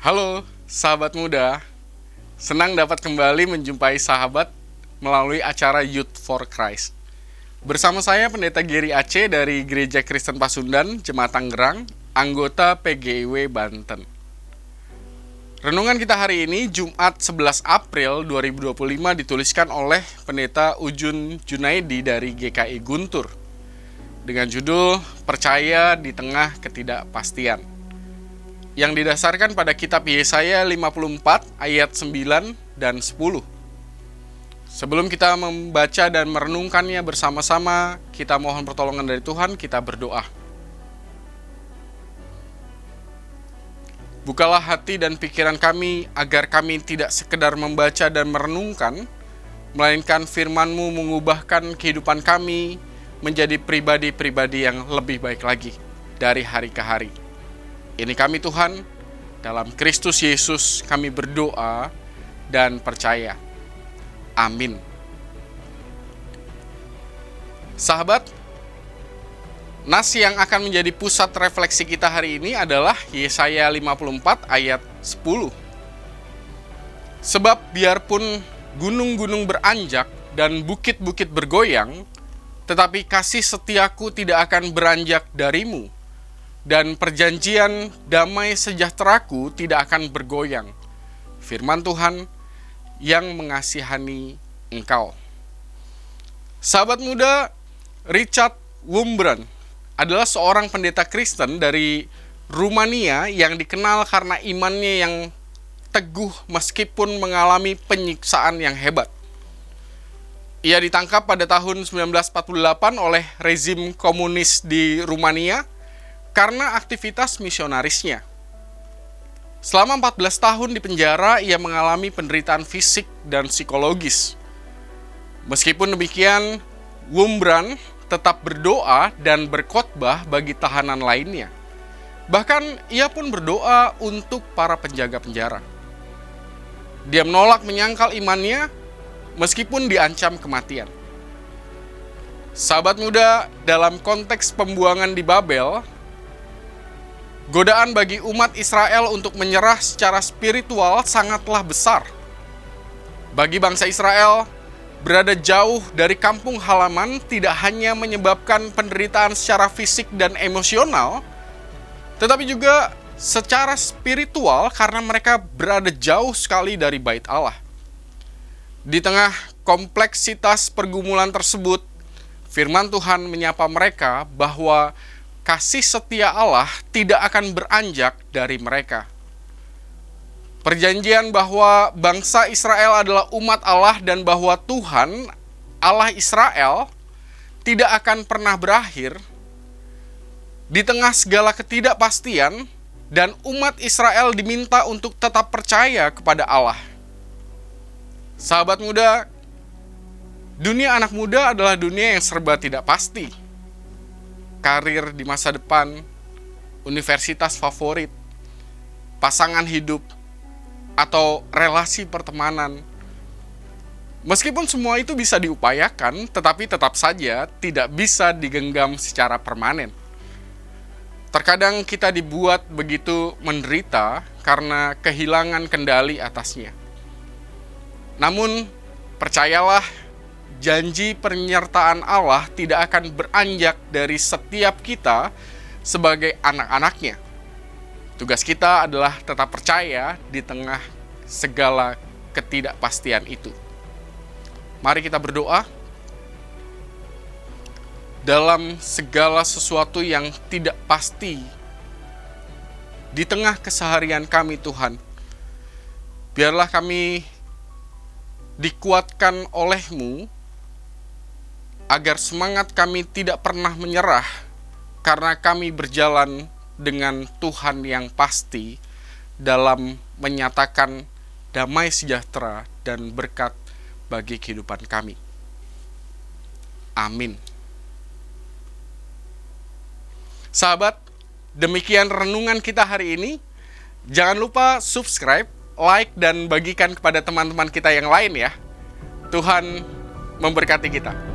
Halo, sahabat muda. Senang dapat kembali menjumpai sahabat melalui acara Youth for Christ. Bersama saya Pendeta Gary Aceh dari Gereja Kristen Pasundan, Jemaat Tangerang, anggota PGIW Banten. Renungan kita hari ini, Jumat 11 April 2025, dituliskan oleh Pendeta Ujun Junaidi dari GKI Guntur dengan judul Percaya di Tengah Ketidakpastian, yang didasarkan pada kitab Yesaya 54 ayat 9 dan 10. Sebelum kita membaca dan merenungkannya bersama-sama, kita mohon pertolongan dari Tuhan, kita berdoa. Bukalah hati dan pikiran kami, agar kami tidak sekedar membaca dan merenungkan, melainkan firman-Mu mengubahkan kehidupan kami menjadi pribadi-pribadi yang lebih baik lagi dari hari ke hari. Ini kami Tuhan, dalam Kristus Yesus kami berdoa dan percaya. Amin. Sahabat, nas yang akan menjadi pusat refleksi kita hari ini adalah Yesaya 54 ayat 10. Sebab biarpun gunung-gunung beranjak dan bukit-bukit bergoyang, tetapi kasih setiaku tidak akan beranjak darimu, dan perjanjian damai sejahteraku tidak akan bergoyang. Firman Tuhan yang mengasihani engkau. Sahabat muda, Richard Wurmbrand adalah seorang pendeta Kristen dari Rumania yang dikenal karena imannya yang teguh meskipun mengalami penyiksaan yang hebat. Ia ditangkap pada tahun 1948 oleh rezim komunis di Rumania karena aktivitas misionarisnya. Selama 14 tahun di penjara, ia mengalami penderitaan fisik dan psikologis. Meskipun demikian, Wurmbrand tetap berdoa dan berkhotbah bagi tahanan lainnya. Bahkan, ia pun berdoa untuk para penjaga penjara. Dia menolak menyangkal imannya meskipun diancam kematian. Sahabat muda, dalam konteks pembuangan di Babel, godaan bagi umat Israel untuk menyerah secara spiritual sangatlah besar. Bagi bangsa Israel, berada jauh dari kampung halaman tidak hanya menyebabkan penderitaan secara fisik dan emosional, tetapi juga secara spiritual karena mereka berada jauh sekali dari bait Allah. Di tengah kompleksitas pergumulan tersebut, firman Tuhan menyapa mereka bahwa kasih setia Allah tidak akan beranjak dari mereka. Perjanjian bahwa bangsa Israel adalah umat Allah dan bahwa Tuhan, Allah Israel, tidak akan pernah berakhir. Di tengah segala ketidakpastian, dan umat Israel diminta untuk tetap percaya kepada Allah. Sahabat muda, dunia anak muda adalah dunia yang serba tidak pasti. Karir di masa depan, universitas favorit, pasangan hidup, atau relasi pertemanan. Meskipun semua itu bisa diupayakan, tetapi tetap saja tidak bisa digenggam secara permanen. Terkadang kita dibuat begitu menderita karena kehilangan kendali atasnya. Namun, percayalah, janji penyertaan Allah tidak akan beranjak dari setiap kita sebagai anak-anaknya. Tugas kita adalah tetap percaya di tengah segala ketidakpastian itu. Mari kita berdoa. Dalam segala sesuatu yang tidak pasti di tengah keseharian kami, Tuhan, biarlah kami dikuatkan oleh-Mu, agar semangat kami tidak pernah menyerah, karena kami berjalan dengan Tuhan yang pasti dalam menyatakan damai sejahtera dan berkat bagi kehidupan kami. Amin. Sahabat, demikian renungan kita hari ini. Jangan lupa subscribe, like, dan bagikan kepada teman-teman kita yang lain ya. Tuhan memberkati kita.